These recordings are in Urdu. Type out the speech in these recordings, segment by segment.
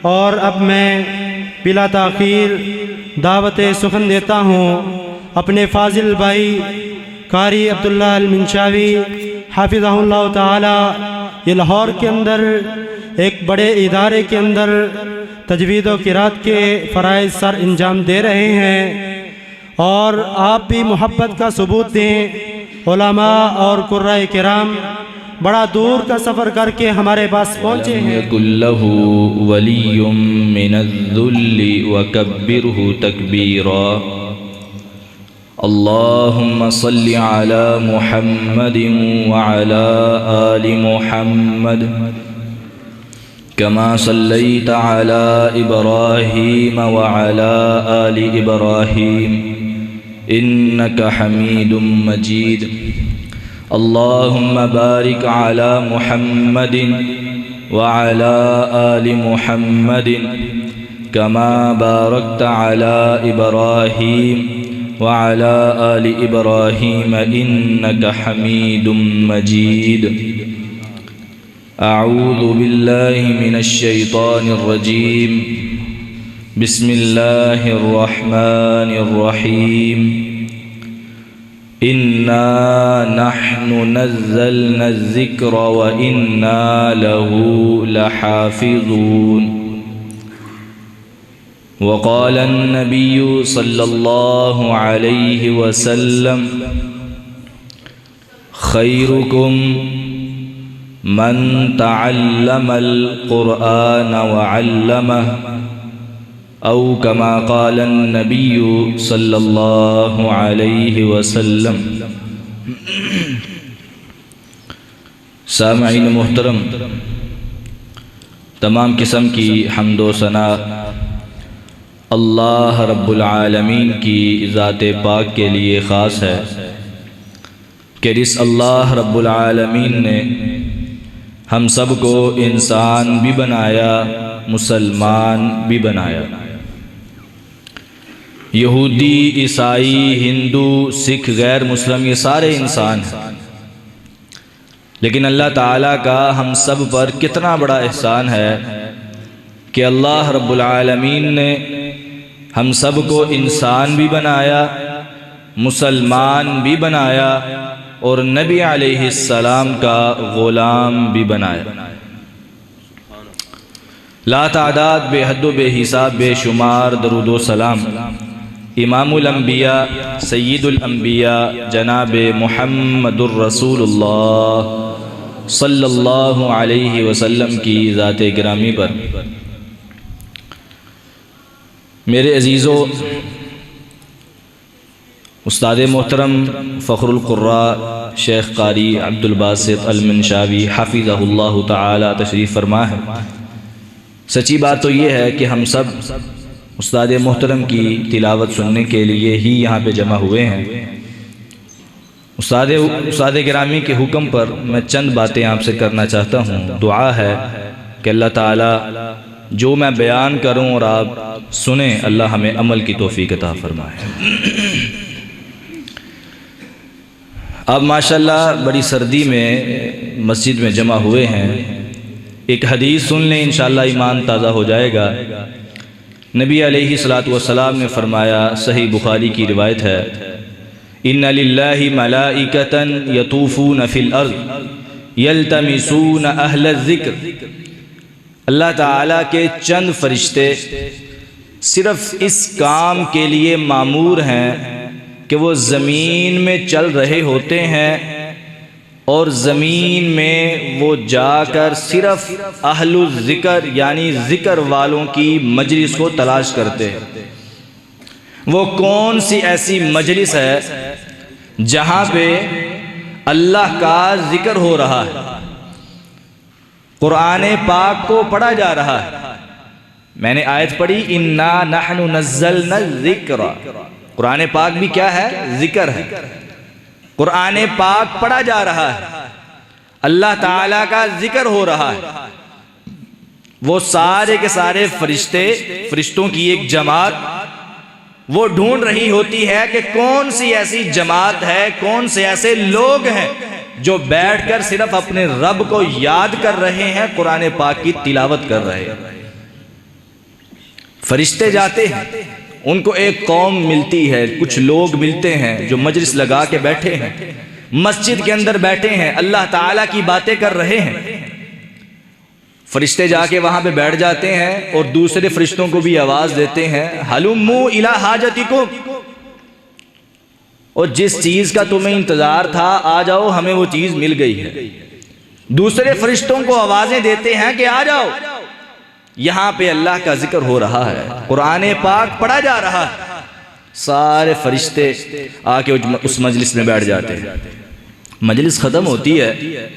اور اب میں بلا تاخیر دعوت سخن دیتا ہوں اپنے فاضل بھائی قاری عبداللہ المنشاوی حافظہ اللہ تعالی، یہ لاہور کے اندر ایک بڑے ادارے کے اندر تجوید و قرات کے فرائض سر انجام دے رہے ہیں، اور آپ بھی محبت کا ثبوت دیں۔ علماء اور قرائے کرام بڑا دور کا سفر کر کے ہمارے پاس پہنچے ہیں۔ يَكُنْ لَهُ وَلِيٌّ مِّنَ الذُّلِّ وَكَبِّرْهُ تَكْبِيرًا۔ اللهم صل على محمد وعلى آل محمد كما صليت على إبراهيم وعلى آل إبراهيم إنك حميد مجيد۔ اللهم بارك على محمد وعلى آل محمد كما باركت على إبراهيم وعلى آل إبراهيم إنك حميد مجيد۔ أعوذ بالله من الشيطان الرجيم، بسم الله الرحمن الرحيم۔ إنا نحن نزلنا الذكر وإنا له لحافظون۔ وقال النبي صلى الله عليه وسلم خيركم من تعلم القرآن وعلمه، أو كما قال النبي صلى الله عليه وسلم۔ سامعین محترم، تمام قسم کی حمد و ثنا اللہ رب العالمین کی ذات پاک کے لیے خاص ہے کہ جس اللہ رب العالمین نے ہم سب کو انسان بھی بنایا، مسلمان بھی بنایا۔ یہودی، عیسائی، ہندو، سکھ، غیر مسلم، یہ سارے انسان ہیں، لیکن اللہ تعالیٰ کا ہم سب پر کتنا بڑا احسان ہے کہ اللہ رب العالمین نے ہم سب کو انسان بھی بنایا، مسلمان بھی بنایا، اور نبی علیہ السلام کا غلام بھی بنایا۔ لا تعداد، بے حد و بے حساب، بے شمار درود و سلام امام الانبیاء، سید الانبیاء، جناب محمد الرسول اللہ صلی اللہ علیہ وسلم کی ذات گرامی پر۔ میرے عزیزو، استاد محترم فخر القراء شیخ قاری عبد الباسط المنشاوی حفظہ اللہ تعالی تشریف فرما ہے۔ سچی بات تو یہ ہے کہ ہم سب استاد محترم کی تلاوت سننے کے لیے ہی یہاں پہ جمع ہوئے ہیں۔ استاد گرامی کے حکم پر میں چند باتیں آپ سے کرنا چاہتا ہوں۔ دعا ہے کہ اللہ تعالی جو میں بیان کروں اور آپ سنیں، اللہ ہمیں عمل کی توفیق عطا فرمائے۔ اب ماشاءاللہ بڑی سردی میں مسجد میں جمع ہوئے ہیں، ایک حدیث سن لیں، انشاءاللہ ایمان تازہ ہو جائے گا۔ نبی علیہ الصلوۃ والسلام نے فرمایا، صحیح بخاری کی روایت ہے، ان للہ ملائکۃ یطوفون فی الارض یلتمسون اہل الذکر۔ اللہ تعالیٰ کے چند فرشتے صرف اس کام کے لیے مامور ہیں کہ وہ زمین میں چل رہے ہوتے ہیں، اور زمین میں وہ جا کر صرف اہل الذکر یعنی ذکر والوں کی مجلس کو تلاش کرتے ہیں۔ وہ کون سی ایسی مجلس ہے جہاں پہ اللہ کا ذکر ہو رہا ہے، قرآن پاک کو پڑھا جا رہا ہے۔ میں نے آیت پڑھی، انا نحن نزلنا الذکر، قرآن پاک بھی کیا ہے؟ ذکر ہے۔ قرآن پاک پڑھا جا رہا ہے، اللہ تعالیٰ کا ذکر ہو رہا ہے۔ وہ سارے کے سارے فرشتوں کی ایک جماعت وہ ڈھونڈ رہی ہوتی ہے کہ کون سی ایسی جماعت ہے، کون سے ایسے لوگ ہیں جو بیٹھ کر صرف اپنے رب کو یاد کر رہے ہیں، قرآن پاک کی تلاوت کر رہے ہیں۔ فرشتے جاتے ہیں، ان کو ایک قوم ملتی ہے، کچھ لوگ ملتے ہیں جو مجلس لگا کے بیٹھے ہیں، مسجد کے اندر بیٹھے ہیں، اللہ تعالیٰ کی باتیں کر رہے ہیں۔ فرشتے جا کے وہاں پہ بیٹھ جاتے ہیں اور دوسرے فرشتوں کو بھی آواز دیتے ہیں، ہلموا الی حاجتکم، اور جس چیز کا تمہیں انتظار تھا آ جاؤ، ہمیں وہ چیز مل گئی ہے۔ دوسرے فرشتوں کو آوازیں دیتے ہیں کہ آ جاؤ، یہاں پہ اللہ کا ذکر ہو رہا ہے، قرآن پاک پڑھا جا رہا ہے، سارے فرشتے آ کے اس مجلس میں بیٹھ جاتے ہیں۔ مجلس ختم ہوتی ہے،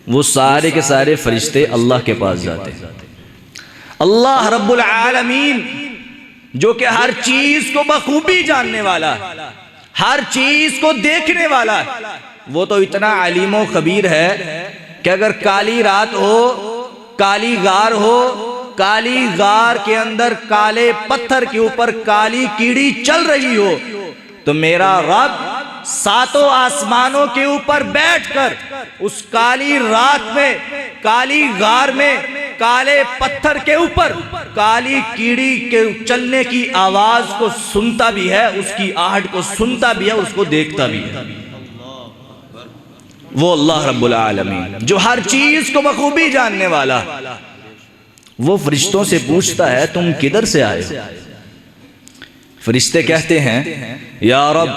وہ سارے کے سارے فرشتے اللہ کے پاس جاتے ہیں۔ اللہ رب العالمین جو کہ ہر چیز کو بخوبی جاننے والا ہے، ہر چیز کو دیکھنے والا ہے، وہ تو اتنا علیم و خبیر ہے کہ اگر کالی رات ہو، کالی غار ہو، کالی غار کے اندر کالے پتھر کے اوپر کالی کیڑی چل رہی ہو، تو میرا رب ساتوں آسمانوں کے اوپر بیٹھ کر اس کالی رات میں، کالی غار میں، کالے پتھر کے اوپر کالی کیڑی کے چلنے کی آواز کو سنتا بھی ہے، اس کی آہٹ کو سنتا بھی ہے، اس کو دیکھتا بھی ہے۔ وہ اللہ رب العالمین جو ہر چیز کو بخوبی جاننے والا، وہ فرشتوں سے پوچھتا ہے تم کدھر سے آئے؟ فرشتے کہتے ہیں یا رب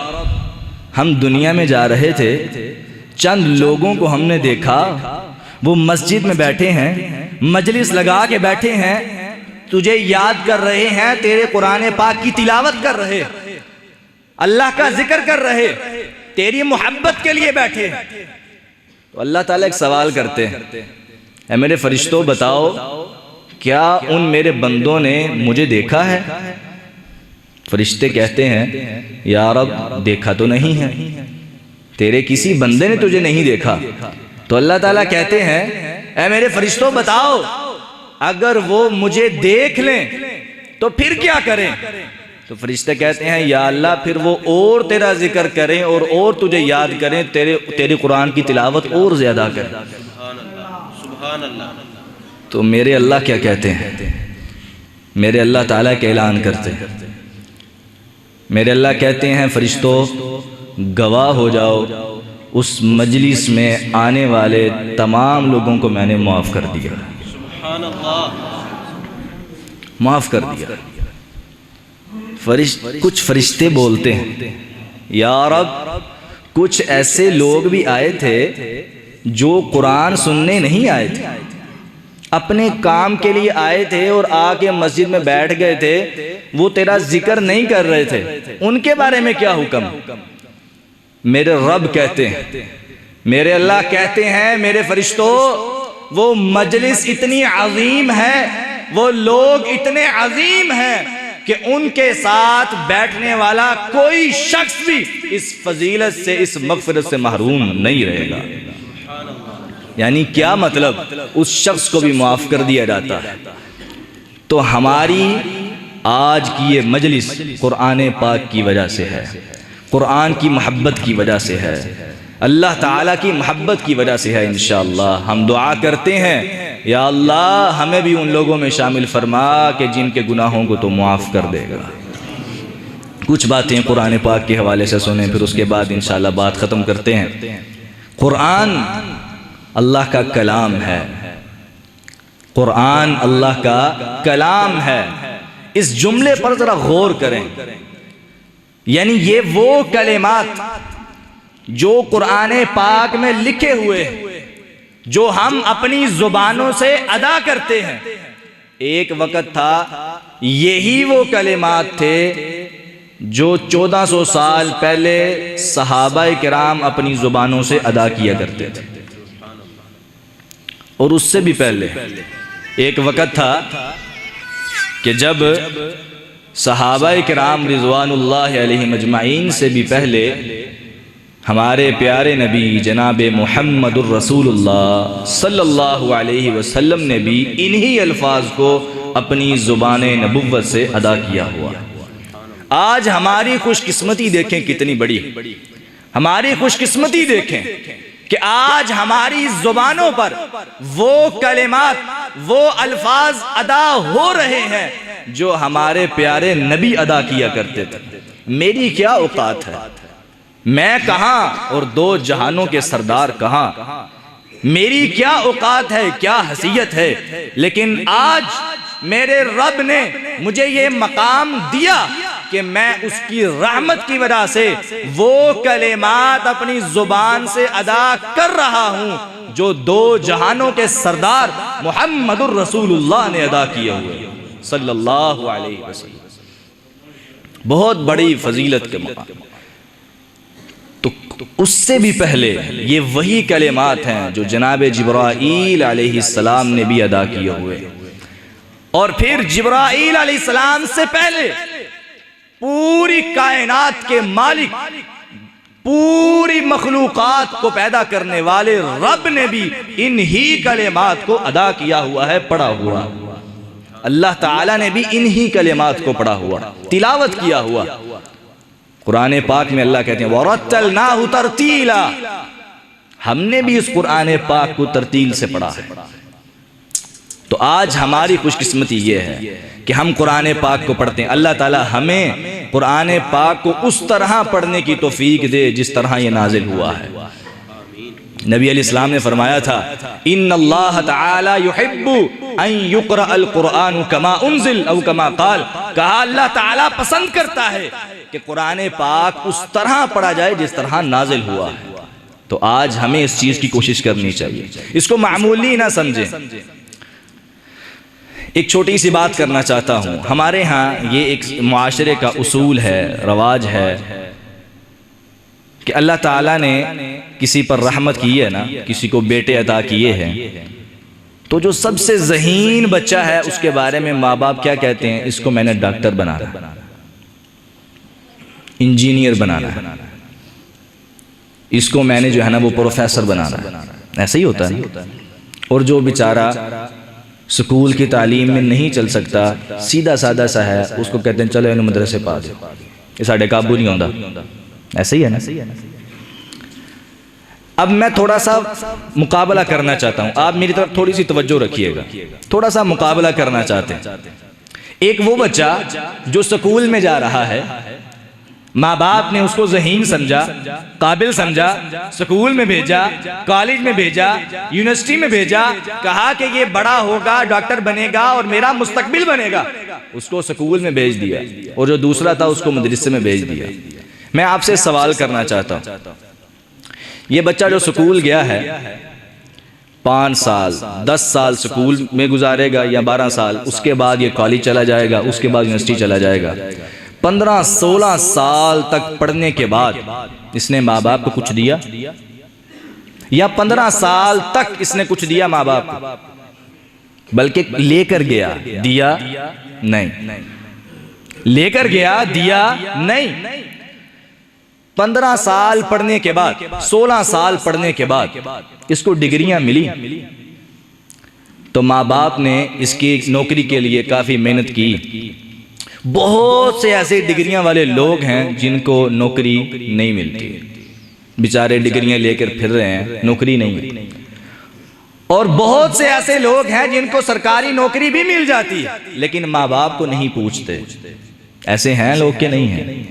ہم دنیا میں جا رہے تھے، چند لوگوں کو ہم نے دیکھا، وہ مسجد میں بیٹھے ہیں، مجلس لگا کے بیٹھے ہیں، تجھے یاد کر رہے ہیں، تیرے قرآن پاک کی تلاوت کر رہے، اللہ کا ذکر کر رہے، تیری محبت کے لیے بیٹھے۔ تو اللہ تعالیٰ ایک سوال کرتے ہیں، اے میرے فرشتوں بتاؤ کیا ان میرے بندوں نے مجھے دیکھا ہے؟ فرشتے کہتے ہیں یا رب دیکھا تو نہیں ہے، تیرے کسی بندے نے تجھے نہیں دیکھا۔ تو اللہ تعالیٰ کہتے ہیں اے میرے فرشتوں بتاؤ اگر وہ مجھے دیکھ لیں تو پھر کیا کریں؟ تو فرشتے کہتے ہیں یا اللہ پھر وہ اور تیرا ذکر کریں اور تجھے یاد کریں، تیرے قرآن کی تلاوت اور زیادہ کریں۔ سبحان اللہ۔ تو میرے اللہ کیا کہتے ہیں؟ میرے اللہ تعالیٰ کا اعلان کرتے ہیں، میرے اللہ کہتے ہیں فرشتوں گواہ ہو جاؤ، اس مجلس میں آنے والے تمام لوگوں کو میں نے معاف کر دیا، سبحان اللہ، معاف کر دیا۔ کچھ فرشتے بولتے ہیں یا رب کچھ ایسے لوگ بھی آئے تھے جو قرآن سننے نہیں آئے تھے، اپنے کام کے لیے آئے تھے اور آ کے مسجد میں بیٹھ گئے تھے، وہ تیرا ذکر نہیں کر رہے تھے، ان کے بارے میں کیا حکم؟ میرے رب کہتے ہیں، میرے اللہ کہتے ہیں میرے فرشتوں وہ مجلس اتنی عظیم ہے، وہ لوگ اتنے عظیم ہیں کہ ان کے ساتھ بیٹھنے والا کوئی شخص بھی اس فضیلت سے، اس مغفرت سے محروم نہیں رہے گا۔ یعنی کیا مطلب؟ اس شخص کو بھی معاف کر دیا جاتا ہے۔ تو ہماری آج کی یہ مجلس قرآن پاک کی وجہ سے ہے، قرآن کی محبت کی وجہ سے ہے، اللہ تعالیٰ کی محبت کی وجہ سے ہے۔ انشاءاللہ ہم دعا کرتے ہیں یا اللہ ہمیں بھی ان لوگوں میں شامل فرما کہ جن کے گناہوں کو تو معاف کر دے گا۔ کچھ باتیں قرآن پاک کے حوالے سے سنیں، پھر اس کے بعد انشاءاللہ بات ختم کرتے ہیں۔ قرآن اللہ کا کلام ہے، قرآن اللہ کا کلام ہے۔ اس جملے پر ذرا غور کریں، یعنی یہ وہ کلمات جو قرآن پاک میں لکھے ہوئے ہیں، جو ہم اپنی زبانوں سے ادا کرتے ہیں، ایک وقت تھا یہی وہ کلمات تھے جو 1400 سال پہلے صحابہ کرام اپنی زبانوں سے ادا کیا کرتے تھے، اور اس سے بھی پہلے ایک وقت تھا کہ جب صحابہ کرام رضوان اللہ علیہم اجمعین سے بھی پہلے ہمارے پیارے نبی جناب محمد الرسول اللہ صلی اللہ علیہ وسلم نے بھی انہی الفاظ کو اپنی زبان نبوت سے ادا کیا ہوا۔ آج ہماری خوش قسمتی دیکھیں کتنی بڑی، ہماری خوش قسمتی دیکھیں کہ آج ہماری زبانوں پر وہ کلمات، وہ الفاظ ادا ہو رہے ہیں جو ہمارے پیارے نبی ادا کیا کرتے تھے۔ میری کیا اوقات ہے، میں کہاں اور دو جہانوں کے سردار کہاں، میری کیا اوقات ہے، کیا حیثیت ہے، لیکن آج میرے رب نے مجھے یہ مقام دیا کہ میں اس کی رحمت کی وجہ سے وہ کلمات اپنی زبان سے ادا کر رہا ہوں جو دو جہانوں کے سردار محمد الرسول اللہ نے ادا کیے ہوئے صلی اللہ علیہ وسلم۔ بہت بڑی فضیلت کے مقام۔ تو اس سے بھی پہلے یہ وہی کلمات ہیں جو جناب جبرائیل علیہ السلام نے بھی ادا کیے ہوئے، اور پھر جبرائیل علیہ السلام سے پہلے پوری کائنات کے مالک، پوری مخلوقات کو پیدا کرنے والے رب نے بھی انہی کلمات کو ادا کیا ہوا ہے، پڑھا ہوا۔ اللہ تعالیٰ نے بھی انہی کلمات کو پڑھا ہوا، تلاوت کیا ہوا۔ قرآن پاک میں اللہ کہتے ہیں وَرَتَّلْنَاهُ تَرْتِيلًا، ہم نے بھی اس قرآن پاک کو ترتیل سے پڑھا ہے۔ تو آج ہماری خوش قسمتی یہ ہے کہ ہم قرآن پاک کو پڑھتے ہیں۔ اللہ تعالی ہمیں قرآن پاک کو اس طرح پڑھنے کی توفیق دے جس طرح یہ نازل ہوا ہے۔ نبی علیہ السلام نے فرمایا تھا ان اللہ تعالی یحب ان یقرأ القرآن کما انزل او کما قال، کہا اللہ تعالی پسند کرتا ہے کہ قرآن پاک اس طرح پڑھا جائے جس طرح نازل ہوا ہے۔ تو آج ہمیں اس چیز کی کوشش کرنی چاہیے، اس کو معمولی نہ سمجھیں۔ ایک چھوٹی سی بات کرنا چاہتا ہوں، ہمارے ہاں یہ ایک معاشرے کا اصول ہے، رواج ہے کہ اللہ تعالیٰ نے کسی پر رحمت کی ہے نا، کسی کو بیٹے عطا کیے ہیں، تو جو سب سے ذہین بچہ ہے اس کے بارے میں ماں باپ کیا کہتے ہیں، اس کو میں نے ڈاکٹر بنانا ہے، انجینئر بنانا ہے، اس کو میں نے جو ہے نا وہ پروفیسر بنانا ہے۔ ایسا ہی ہوتا ہے۔ اور جو بیچارہ سکول کی تعلیم میں نہیں چل سکتا، سیدھا سادہ سا ہے، اس کو کہتے ہیں چلو انہوں مدرسے پا دے، یہ ساڑھے قابو نہیں ہوندہ۔ ایسا ہی ہے نا۔ اب میں تھوڑا سا مقابلہ کرنا چاہتا ہوں، آپ میری طرف تھوڑی سی توجہ رکھیے گا، تھوڑا سا مقابلہ کرنا چاہتے ہیں۔ ایک وہ بچہ جو سکول میں جا رہا ہے، ماں باپ نے اس کو ذہین سمجھا، قابل سمجھا، سکول میں بھیجا، کالج میں بھیجا، یونیورسٹی میں بھیجا، کہا کہ یہ بڑا ہوگا، ڈاکٹر بنے گا اور میرا مستقبل بنے گا، اس کو سکول میں بھیج دیا، اور جو دوسرا تھا اس کو مدرسے میں بھیج دیا۔ میں آپ سے سوال کرنا چاہتا ہوں، یہ بچہ جو سکول گیا ہے 5 سال 10 سال سکول میں گزارے گا یا 12 سال، اس کے بعد یہ کالج چلا جائے گا، اس کے بعد یونیورسٹی چلا جائے گا، 15-16 سال تک پڑھنے کے بعد اس نے ماں باپ کو کچھ دیا، یا 15 سال تک اس نے کچھ دیا ماں باپ کو، بلکہ لے کر گیا، دیا نہیں، لے کر گیا، دیا نہیں۔ 15 سال پڑھنے کے بعد، 16 سال پڑھنے کے بعد اس کو ڈگریاں ملی، تو ماں باپ نے اس کی نوکری کے لیے کافی محنت کی۔ بہت سے ایسے ڈگریاں والے لوگ ہیں جن کو نوکری نہیں ملتی، بیچارے ڈگریاں لے کر پھر رہے ہیں، نوکری نہیں ہے۔ اور بہت سے ایسے لوگ ہیں جن کو سرکاری نوکری بھی مل جاتی ہے لیکن ماں باپ کو نہیں پوچھتے۔ ایسے ہیں لوگ کہ نہیں ہیں؟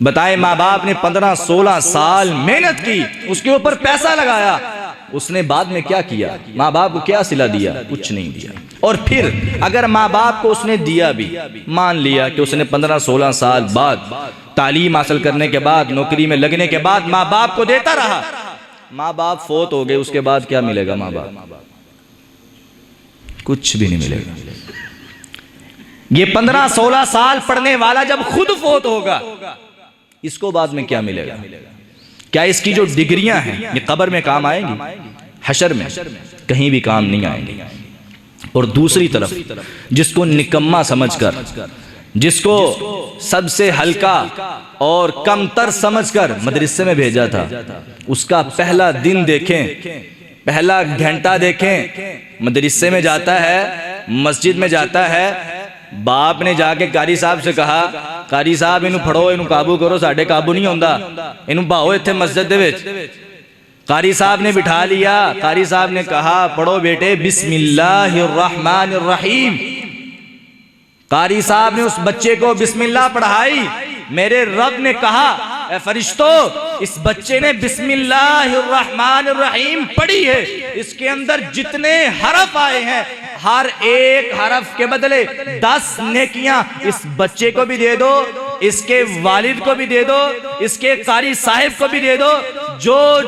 بتائیں، ماں باپ نے 15-16 سال محنت کی، اس کے اوپر پیسہ لگایا، اس نے بعد میں کیا کیا؟ ماں باپ کو کیا صلہ دیا؟ کچھ نہیں دیا۔ اور پھر اگر ماں باپ کو اس نے دیا بھی، مان لیا کہ اس نے 15-16 سال بعد تعلیم حاصل کرنے کے بعد، نوکری میں لگنے کے بعد ماں باپ کو دیتا رہا، ماں باپ فوت ہو گئے، اس کے بعد کیا ملے گا؟ ماں باپ کچھ بھی نہیں ملے گا۔ یہ 15-16 سال پڑھنے والا جب خود فوت ہوگا، اس کو بعد میں کیا ملے گا؟ کیا اس کی جو ڈگریاں ہیں یہ قبر میں کام آئیں گی؟ حشر میں کہیں بھی کام نہیں آئیں گی۔ اور دوسری طرف جس کو نکما سمجھ کر، جس کو سب سے ہلکا اور کم تر سمجھ کر مدرسے میں بھیجا تھا، اس کا پہلا دن دیکھیں، پہلا گھنٹہ دیکھیں، مدرسے میں جاتا ہے، مسجد میں جاتا ہے، باپ نے جا کے قاری صاحب سے کہا، قاری صاحب انہوں پڑھو، انہوں قابو کرو، ساڑھے قابو نہیں ہوندہ، انہوں باؤ اتھے مسجد دے وچ۔ قاری صاحب نے بٹھا لیا، قاری صاحب نے کہا پڑھو بیٹے بسم اللہ الرحمن الرحیم۔ قاری صاحب نے اس بچے کو بسم اللہ پڑھائی۔ میرے رب نے کہا اے فرشتو، اس بچے نے بسم اللہ الرحمن الرحیم پڑھی ہے، اس کے اندر جتنے حرف آئے ہیں ہر ایک حرف کے بدلے 10 نیکیاں اس بچے کو بھی دے دو، اس کے والد کو بھی دے دو، اس کے قاری صاحب کو بھی دے دو،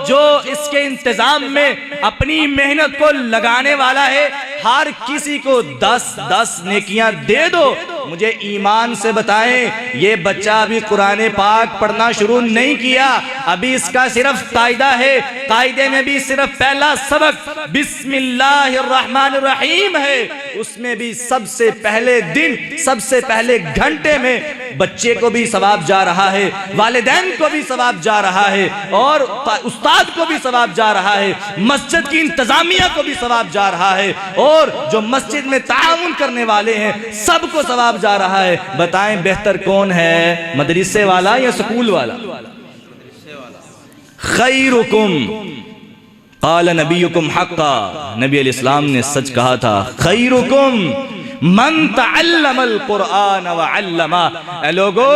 جو اس کے انتظام میں اپنی محنت کو لگانے والا ہے ہر کسی کو 10 نیکیاں دے دو۔ مجھے ایمان سے بتائیں، یہ بچہ ابھی قرآن پاک پڑھنا شروع نہیں کیا، ابھی اس کا صرف قاعدہ ہے، قاعدے میں بھی صرف پہلا سبق بسم اللہ الرحمن الرحیم ہے، اس میں بھی سب سے پہلے دن، سب سے پہلے گھنٹے میں بچے کو بھی ثواب جا رہا ہے، والدین کو بھی ثواب جا رہا ہے، اور استاد کو بھی ثواب جا رہا ہے، مسجد کی انتظامیہ کو بھی ثواب جا رہا ہے، اور جو مسجد میں تعاون کرنے والے ہیں سب کو ثواب جا رہا ہے۔ بتائیں بہتر کون ہے، مدرسے والا یا سکول والا؟ خیرکم قال نبیکم حقا، نبی علیہ السلام نے سچ کہا تھا، خیرکم من تعلم القرآن وعلمہ۔ اے لوگو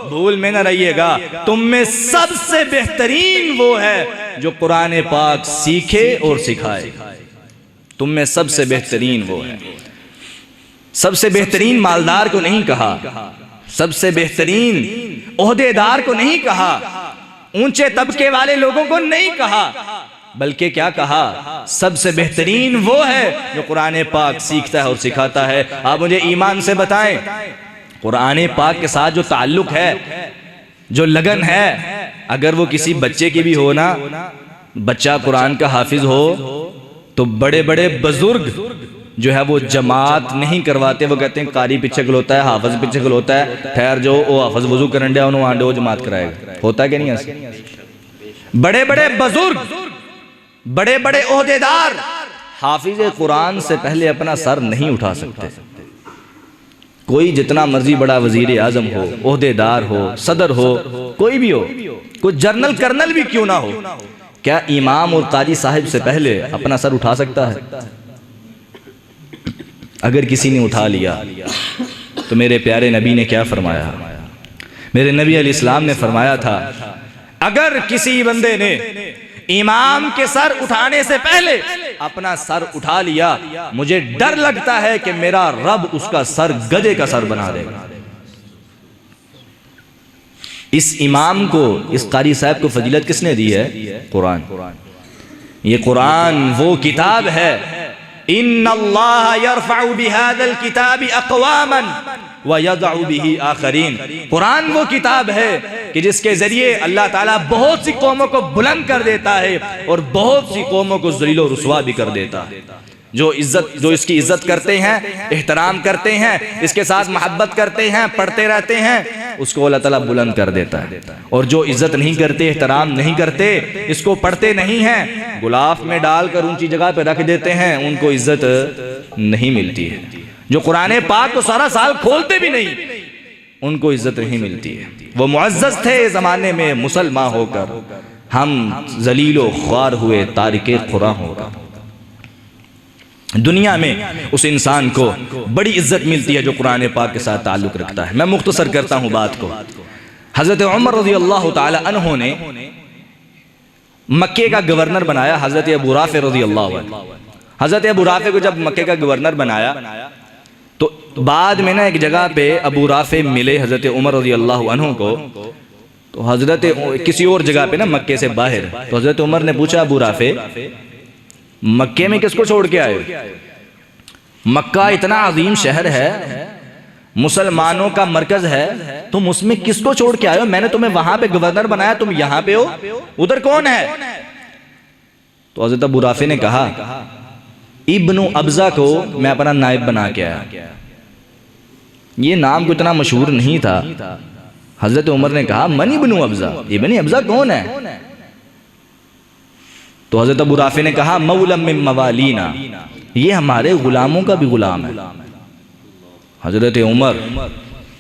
بھول میں نہ رہیے گا، تم میں سب سے بہترین وہ ہے جو قرآن پاک سیکھے اور سکھائے۔ تم میں سب سے بہترین وہ ہے۔ سب سے بہترین مالدار کو نہیں کہا، سب سے بہترین عہدے دار کو نہیں کہا، اونچے طبقے والے لوگوں کو نہیں کہا، بلکہ کیا کہا؟ سب سے بہترین وہ ہے جو قرآن پاک سیکھتا ہے اور سکھاتا ہے۔ آپ مجھے ایمان سے بتائیں، قرآن پاک کے ساتھ جو تعلق ہے، جو لگن ہے، اگر وہ کسی بچے کی بھی ہو نا، بچہ قرآن کا حافظ ہو تو بڑے بڑے بزرگ جو ہے وہ جماعت نہیں کرواتے، وہ کہتے ہیں قاری پیچھے کھلوتا ہے، حافظ پیچھے کھلوتا ہے، ٹھہر جو وہ حافظ وضو کرن دیا انہوں آنڈے وہ جماعت کرائے گا۔ ہوتا ہے کہ نہیں ایسا؟ بڑے بڑے بزرگ، بڑے بڑے عہدے دار حافظ قرآن سے پہلے اپنا سر نہیں اٹھا سکتے۔ کوئی جتنا مرضی بڑا وزیر اعظم ہو، عہدے دار ہو، صدر ہو، کوئی بھی ہو، کوئی جنرل کرنل بھی کیوں نہ ہو، کیا امام اور قاری صاحب سے پہلے اپنا سر اٹھا سکتا ہے؟ اگر کسی نے اٹھا لیا تو میرے پیارے نبی نے کیا فرمایا؟ میرے نبی علیہ السلام نے فرمایا تھا، اگر کسی بندے نے امام کے سر اٹھانے سے پہلے اپنا سر اٹھا لیا، مجھے ڈر لگتا ہے کہ میرا رب اس کا سر گدھے کا سر بنا دے گا۔ اس امام کو، اس قاری صاحب کو فضیلت کس نے دی ہے؟ قرآن۔ یہ قرآن وہ کتاب ہے، ان اللہ یرفع بہذا الکتاب اقواما ویضع بہ آخرین۔ قرآن وہ کتاب ہے کہ جس کے ذریعے اللہ تعالیٰ بہت سی قوموں کو بلند کر دیتا ہے اور بہت سی قوموں کو ذلیل و رسوا بھی کر دیتا ہے۔ جو اس کی عزت کرتے ہیں، احترام کرتے ہیں، اس کے ساتھ محبت کرتے ہیں، پڑھتے رہتے ہیں، اس کو اللہ تعالیٰ بلند کر دیتا ہے۔ اور جو عزت نہیں کرتے، احترام نہیں کرتے، اس کو پڑھتے نہیں ہیں، غلاف میں ڈال کر اونچی جگہ پہ رکھ دیتے ہیں، ان کو عزت نہیں ملتی ہے۔ جو قرآن پاک کو سارا سال کھولتے بھی نہیں، ان کو عزت نہیں ملتی ہے۔ وہ معزز تھے زمانے میں مسلمان ہو کر، ہم ذلیل و خوار ہوئے تارک قرآن ہو کر۔ دنیا میں اس انسان کو بڑی عزت ملتی ہے جو قرآن پاک کے ساتھ تعلق رکھتا ہے۔ میں مختصر کرتا ہوں بات کو۔ حضرت عمر رضی اللہ تعالی عنہ نے مکے کا گورنر بنایا حضرت ابو رافع رضی اللہ عنہ۔ حضرت ابو رافع کو جب مکے کا گورنر بنایا تو بعد میں نا ایک جگہ پہ ابو رافع ملے حضرت عمر رضی اللہ عنہ کو، تو حضرت کسی اور جگہ پہ نا مکے سے باہر، تو حضرت عمر نے پوچھا ابو رافع مکے میں کس کو چھوڑ کے آئے؟ مکہ اتنا عظیم شہر ہے، مسلمانوں کا مرکز ہے، تم اس میں کس کو چھوڑ کے آئے ہو؟ میں نے تمہیں وہاں پہ گورنر بنایا، تم یہاں پہ ہو، ادھر کون ہے؟ تو حضرت ابو رافع نے کہا ابن ابزہ کو میں اپنا نائب بنا کے آیا۔ یہ نام کو اتنا مشہور نہیں تھا۔ حضرت عمر نے کہا من ابن ابزہ، ابن ابزہ کون ہے؟ تو حضرت ابو رافع نے کہا مولم من موالینا، یہ ہمارے غلاموں کا بھی غلام ہے۔ حضرت عمر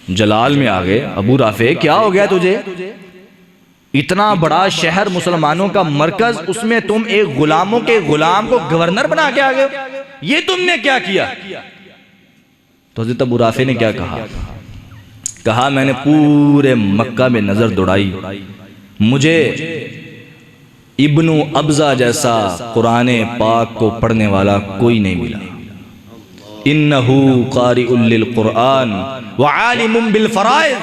جلال میں آگئے، ابو رافع کیا ہو گیا تجھے؟ اتنا بڑا شہر مسلمانوں کا مرکز، اس میں تم ایک غلاموں کے غلام کو گورنر بنا کے آگئے، یہ تم نے کیا کیا؟ تو حضرت ابو رافع نے کیا کہا میں نے پورے مکہ میں نظر دوڑائی، مجھے ابن ابزہ جیسا قرآن پاک کو پڑھنے والا کوئی نہیں ملا۔ انہو قارئ للقرآن وعالم بالفرائض،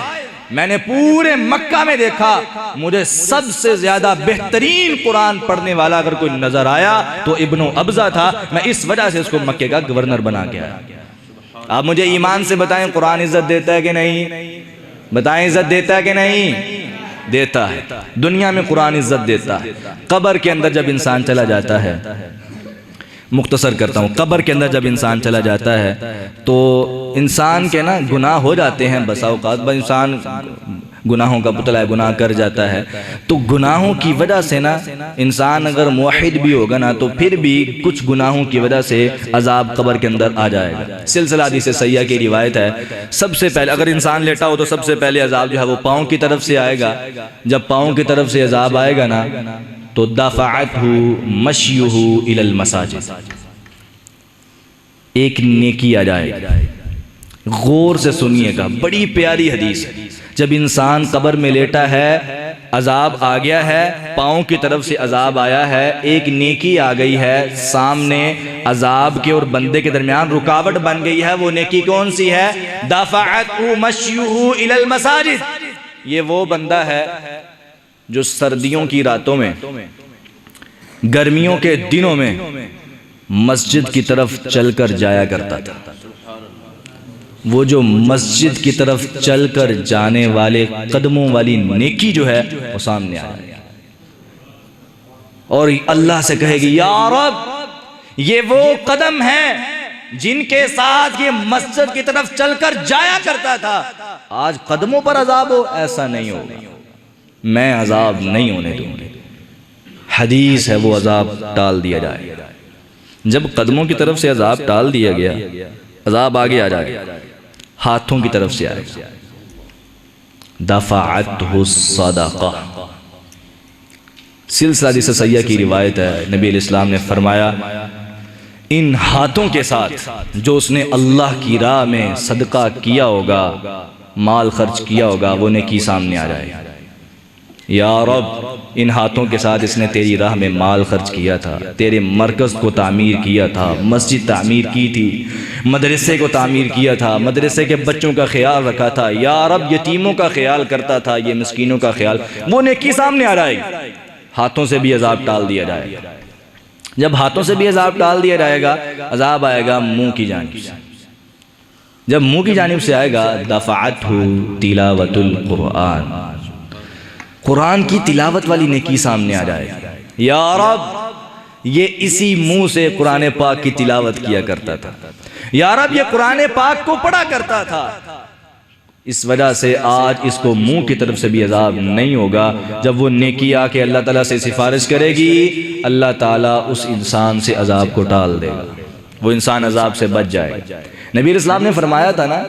میں نے پورے مکہ میں دیکھا، مجھے سب سے زیادہ بہترین قرآن پڑھنے والا اگر کوئی نظر آیا تو ابن ابزہ تھا، میں اس وجہ سے اس کو مکے کا گورنر بنا کے آیا۔ آپ مجھے ایمان سے بتائیں قرآن عزت دیتا ہے کہ نہیں؟ بتائیں عزت دیتا ہے کہ نہیں؟ دیتا ہے۔ دنیا میں قرآن عزت دیتا ہے، قبر کے اندر جب انسان چلا جاتا ہے، مختصر کرتا ہوں، قبر کے اندر جب انسان چلا جاتا ہے تو انسان کے نا گناہ ہو جاتے ہیں، بسا اوقات انسان گناہوں کا پتلا ہے، گناہ کر جاتا ہے، تو گناہوں کی وجہ سے نا انسان اگر موحد بھی ہوگا نا تو پھر بھی کچھ گناہوں کی وجہ سے عذاب قبر کے اندر آ جائے گا۔ سلسلہ حدیث صحیحہ کی روایت ہے، سب سے پہلے اگر انسان لیٹا ہو تو سب سے پہلے عذاب جو ہے وہ پاؤں کی طرف سے آئے گا۔ جب پاؤں کی طرف سے عذاب آئے گا نا تو دفعتہ مشیہ الی المساجد، ایک نیکی آ جائے گا۔ غور سے سنیے گا، بڑی پیاری حدیث ہے۔ جب انسان قبر میں لیٹا ہے، عذاب آ گیا ہے، پاؤں کی طرف سے عذاب آیا ہے، ایک نیکی آ گئی ہے، سامنے عذاب کے اور بندے کے درمیان رکاوٹ بن گئی ہے، وہ نیکی کون سی ہے؟ دفعتہ مشیہ الی المساجد، یہ وہ بندہ ہے جو سردیوں کی راتوں میں، گرمیوں کے دنوں میں مسجد کی طرف چل کر جایا کرتا تھا۔ وہ جو مسجد کی طرف چل کر جانے والے قدموں والی نیکی جو ہے وہ سامنے آئے اور اللہ سے کہے گی یا رب یہ وہ قدم ہیں جن کے ساتھ یہ مسجد کی طرف چل کر جایا کرتا تھا، آج قدموں پر عذاب ہو، ایسا نہیں ہوگا، میں عذاب نہیں ہونے دوں گی۔ حدیث ہے وہ عذاب ٹال دیا جائے، جب قدموں کی طرف سے عذاب ٹال دیا گیا، عذاب آگے آ جائے، ہاتھوں کی طرف سے آئے، دفعتہ الصدقہ۔ سلسلہ حدیث صحیحہ کی روایت ہے، نبی علیہ السلام نے فرمایا ان ہاتھوں کے ساتھ جو اس نے اللہ کی راہ میں صدقہ کیا ہوگا، مال خرچ کیا ہوگا، وہ نیکی سامنے آ جائے۔ یا رب ان ہاتھوں کے ساتھ اس نے تیری راہ میں مال خرچ کیا تھا، تیرے مرکز کو تعمیر کیا تھا، مسجد تعمیر کی تھی، مدرسے کو تعمیر کیا تھا، مدرسے کے بچوں کا خیال رکھا تھا، یا رب یتیموں کا خیال کرتا تھا، یہ مسکینوں کا خیال، وہ نیکی سامنے آ جائے گی۔ ہاتھوں سے بھی عذاب ٹال دیا جائے گا۔ جب ہاتھوں سے بھی عذاب ٹال دیا جائے گا، عذاب آئے گا منہ کی جانب سے۔ جب منہ کی جانب سے آئے گا دفعتہ تلاوت القرآن، قرآن کی تلاوت والی نیکی سامنے آ جائے گی۔ یا رب یہ اسی منہ سے قرآن پاک کی تلاوت کیا کرتا تھا، یا رب یہ قرآن پاک کو پڑھا کرتا تھا، اس وجہ سے آج اس کو منہ کی طرف سے بھی عذاب نہیں ہوگا۔ جب وہ نیکی آ کے اللہ تعالیٰ سے سفارش کرے گی، اللہ تعالیٰ اس انسان سے عذاب کو ٹال دے گا، وہ انسان عذاب سے بچ جائے گا۔ نبی علیہ السلام نے فرمایا تھا نا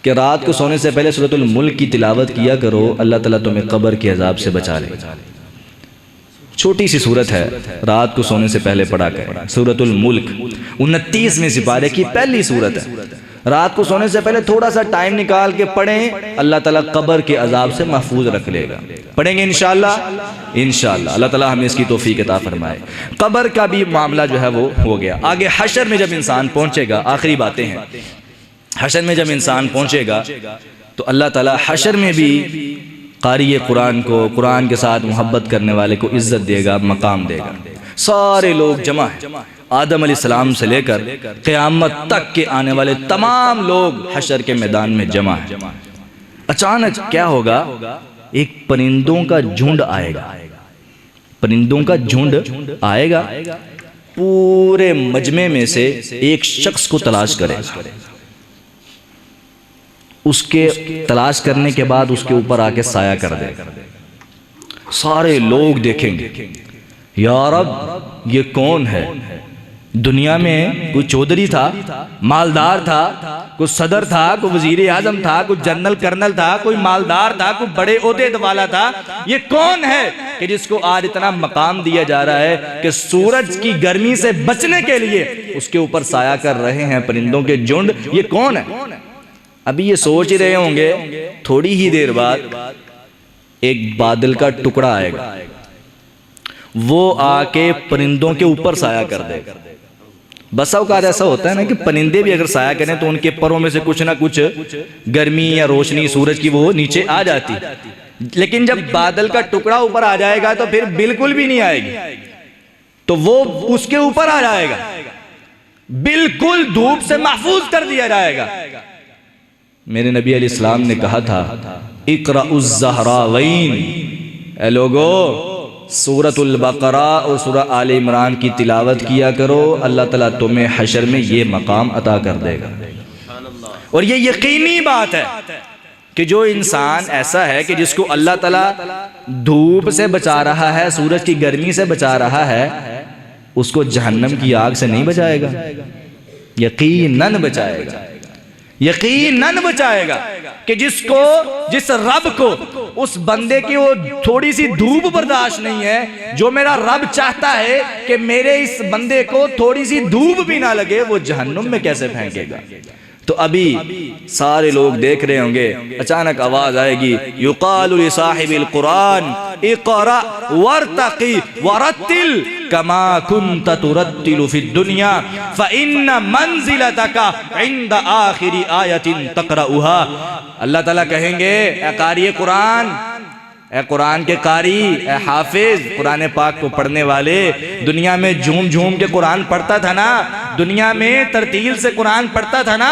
کہ رات کو سونے سے پہلے سورۃ الملک کی تلاوت کیا کرو، اللہ تعالیٰ تمہیں قبر کے عذاب سے بچا لے گا۔ چھوٹی سی سورت ہے، رات کو سونے سے پہلے پڑھا کریں، سورۃ الملک 29ویں سپارے کی پہلی سورت ہے، رات کو سونے سے پہلے تھوڑا سا ٹائم نکال کے پڑھیں، اللہ تعالیٰ قبر کے عذاب سے محفوظ رکھ لے گا۔ پڑھیں گے انشاءاللہ؟ انشاءاللہ اللہ تعالیٰ ہمیں اس کی توفیق عطا فرمائے۔ قبر کا بھی معاملہ جو ہے وہ ہو گیا۔ آگے حشر میں جب انسان پہنچے گا، آخری باتیں ہیں، حشر میں جب انسان پہنچے گا تو اللہ تعالیٰ حشر میں بھی قاری قرآن کو، قرآن کے ساتھ محبت کرنے والے کو عزت دے گا، مقام دے گا۔ سارے لوگ جمع ہیں، آدم علیہ السلام سے لے کر قیامت تک کے آنے والے تمام لوگ حشر کے میدان میں جمع ہیں۔ اچانک کیا ہوگا؟ ایک پرندوں کا جھنڈ آئے گا، پرندوں کا جھنڈ آئے گا، پورے مجمع میں سے ایک شخص کو تلاش کرے گا، اس کے تلاش کرنے کے بعد اس کے اوپر آ کے سایہ کر دے گا۔ سارے لوگ دیکھیں گے، یا رب یہ کون ہے دنیا میں کوئی چودھری تھا، مالدار تھا، کوئی صدر تھا، کوئی وزیر اعظم تھا، کوئی جنرل کرنل تھا، کوئی مالدار تھا، کوئی بڑے عہدے والا تھا. یہ کون ہے کہ جس کو آج اتنا مقام دیا جا رہا ہے کہ سورج کی گرمی سے بچنے کے لیے اس کے اوپر سایہ کر رہے ہیں پرندوں کے جھنڈ؟ یہ کون ہے؟ ابھی یہ سوچ ہی رہے ہوں گے تھوڑی ہی دیر بعد ایک بادل کا ٹکڑا آئے گا، وہ آ کے پرندوں کے اوپر سایہ کر دے گا. بسا اوقات ایسا ہوتا ہے نا کہ پرندے بھی اگر سایہ کریں تو ان کے پروں میں سے کچھ نہ کچھ گرمی یا روشنی سورج کی وہ نیچے آ جاتی، لیکن جب بادل کا ٹکڑا اوپر آ جائے گا تو پھر بالکل بھی نہیں آئے گی، تو وہ اس کے اوپر آ جائے گا، بالکل دھوپ سے محفوظ کر دیا جائے گا. میرے نبی علیہ السلام نے کہا تھا اقرأ الزہراوین، اے لوگو سورۃ البقرہ اور سورہ آل عمران کی تلاوت کیا کرو، اللہ تعالیٰ تمہیں حشر میں یہ مقام عطا کر دے گا. اور یہ یقینی بات ہے کہ جو انسان ایسا ہے کہ جس کو اللہ تعالیٰ دھوپ سے بچا رہا ہے، سورج کی گرمی سے بچا رہا ہے، اس کو جہنم کی آگ سے نہیں بچائے گا، یقیناً بچائے گا، یقیناً بچائے گا. کہ جس رب کو اس بندے کی وہ تھوڑی سی دھوپ برداشت نہیں ہے، جو میرا رب چاہتا ہے کہ میرے اس بندے کو تھوڑی سی دھوپ بھی نہ لگے، وہ جہنم میں کیسے پھینکے گا؟ تو ابھی سارے لوگ دیکھ رہے ہوں گے، اچانک آواز آئے گی یقال لصاحب القرآن اقرأ وارتقی ورتل کما کنت ترتل فی الدنیا فإن منزلتک عند آخر آیت تقرأها. اللہ تعالیٰ کہیں گے اے قاری قرآن، اے قرآن کے قاری، اے حافظ، قرآن پاک کو پڑھنے والے، دنیا میں جھوم جھوم کے قرآن پڑھتا تھا نا، دنیا میں ترتیل سے قرآن پڑھتا تھا نا،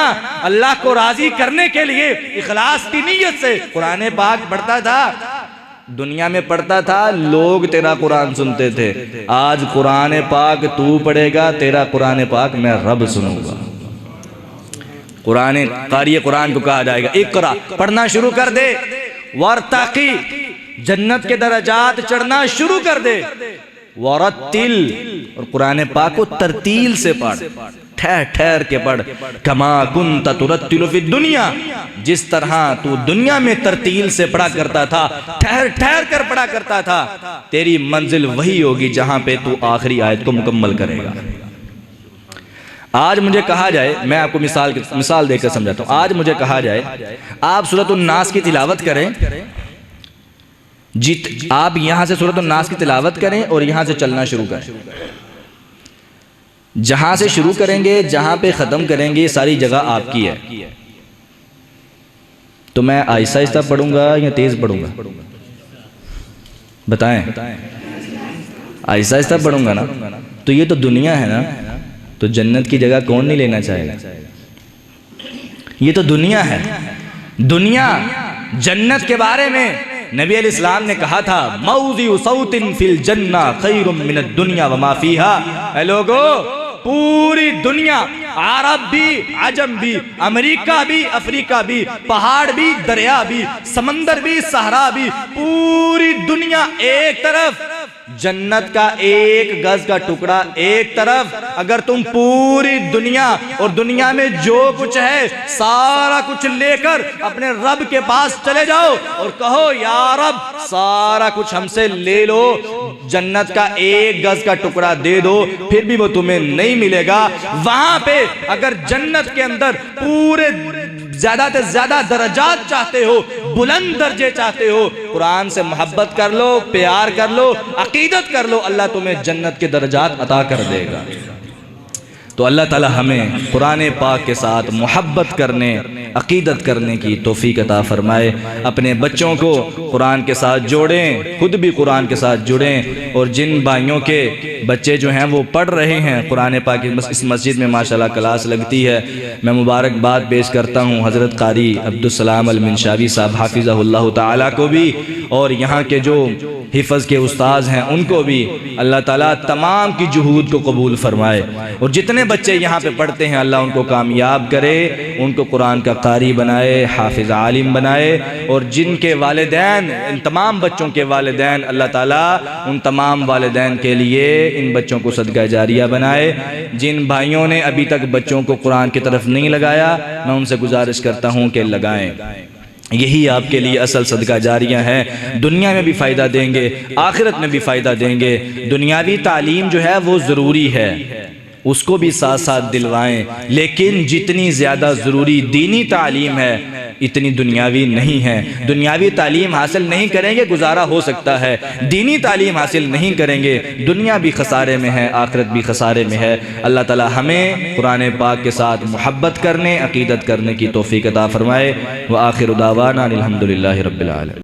اللہ کو راضی کرنے کے لیے اخلاص کی نیت سے قرآن پاک پڑھتا تھا، دنیا میں پڑھتا تھا، لوگ تیرا قرآن سنتے تھے. آج قرآن پاک تو پڑھے گا، تیرا قرآن پاک میں رب سنوں گا. قاری قرآن کو کہا جائے گا اقرا، پڑھنا شروع کر دے، وارتقی، جنت کے درجات چڑھنا شروع کر دے، ورتل، اور قرآن پاک کو ترتیل سے پڑھ، ٹھہر ٹھہر کے پڑھ، کما کنت ترتل فی الدنیا، جس طرح تو دنیا میں ترتیل سے پڑھا کرتا تھا، ٹھہر ٹھہر کر پڑھا کرتا تھا، تیری منزل وہی ہوگی جہاں پہ تو آخری آیت کو مکمل کرے گا. آج مجھے کہا جائے، میں آپ کو مثال دے کر سمجھاتا ہوں، آج مجھے کہا جائے آپ سورۃ الناس کی تلاوت کریں، آپ یہاں سے سورۃ الناس کی تلاوت کریں اور یہاں سے چلنا شروع کریں، جہاں سے شروع کریں گے جہاں پہ ختم کریں گے یہ ساری جگہ آپ کی ہے. تو میں آہستہ آہستہ پڑھوں گا یا تیز پڑھوں گا؟ بتائیں. آہستہ آہستہ پڑھوں گا نا، تو یہ تو دنیا ہے نا، تو جنت کی جگہ کون نہیں لینا چاہے گا؟ یہ تو دنیا ہے. دنیا، جنت کے بارے میں نبی علیہ السلام نے کہا تھا موضع صوت فی الجنہ خیر من الدنیا وما فیہا. اے لوگو، پوری دنیا، عرب بھی، عجم بھی، امریکہ بھی، افریقہ بھی، پہاڑ بھی، دریا بھی، سمندر بھی، صحرا بھی، پوری دنیا ایک طرف، جنت کا ایک گز کا ٹکڑا ایک طرف. اگر تم پوری دنیا اور دنیا میں جو کچھ ہے سارا کچھ لے کر اپنے رب کے پاس چلے جاؤ اور کہو یا رب سارا کچھ ہم سے لے لو، جنت کا ایک گز کا ٹکڑا دے دو، پھر بھی وہ تمہیں نہیں ملے گا. وہاں پہ اگر جنت کے اندر پورے زیادہ سے زیادہ درجات چاہتے ہو، بلند درجے چاہتے ہو، قرآن سے محبت کر لو، پیار کر لو، عقیدت کر لو، اللہ تمہیں جنت کے درجات عطا کر دے گا. تو اللہ تعالی ہمیں قرآن پاک کے ساتھ محبت کرنے، عقیدت کرنے کی توفیق عطا فرمائے. اپنے بچوں کو قرآن کے ساتھ جوڑیں، خود بھی قرآن کے ساتھ جڑیں، اور جن بھائیوں کے بچے جو ہیں وہ پڑھ رہے ہیں قرآن پاک، اس مسجد میں ماشاءاللہ کلاس لگتی ہے، میں مبارکباد پیش کرتا ہوں حضرت قاری عبدالسلام المنشاوی صاحب حافظہ اللہ تعالیٰ کو بھی، اور یہاں کے جو حفظ کے استاذ ہیں ان کو بھی اللہ تعالیٰ تمام کی جہود کو قبول فرمائے، اور جتنے بچے یہاں پہ پڑھتے ہیں اللہ ان کو کامیاب کرے، ان کو قرآن کا قاری بنائے، حافظ عالم بنائے، اور جن کے والدین، ان تمام بچوں کے والدین، اللہ تعالیٰ ان تمام والدین کے لیے ان بچوں کو صدقہ جاریہ بنائے۔ جن بھائیوں نے ابھی تک بچوں کو قرآن کی طرف نہیں لگایا میں ان سے گزارش کرتا ہوں کہ لگائیں، یہی آپ کے لیے اصل صدقہ جاریہ ہیں، دنیا میں بھی فائدہ دیں گے، آخرت میں بھی فائدہ دیں گے۔ دنیاوی تعلیم جو ہے وہ ضروری ہے، اس کو بھی ساتھ ساتھ دلوائیں، لیکن جتنی زیادہ ضروری دینی تعلیم ہے اتنی دنیاوی نہیں ہے۔ دنیاوی تعلیم حاصل نہیں کریں گے گزارا ہو سکتا ہے، دینی تعلیم حاصل نہیں کریں گے دنیا بھی خسارے میں ہے، آخرت بھی خسارے میں ہے۔ اللہ تعالی ہمیں قرآن پاک کے ساتھ محبت کرنے، عقیدت کرنے کی توفیق عطا فرمائے۔ وآخر دعوانا الحمدللہ رب العالمین۔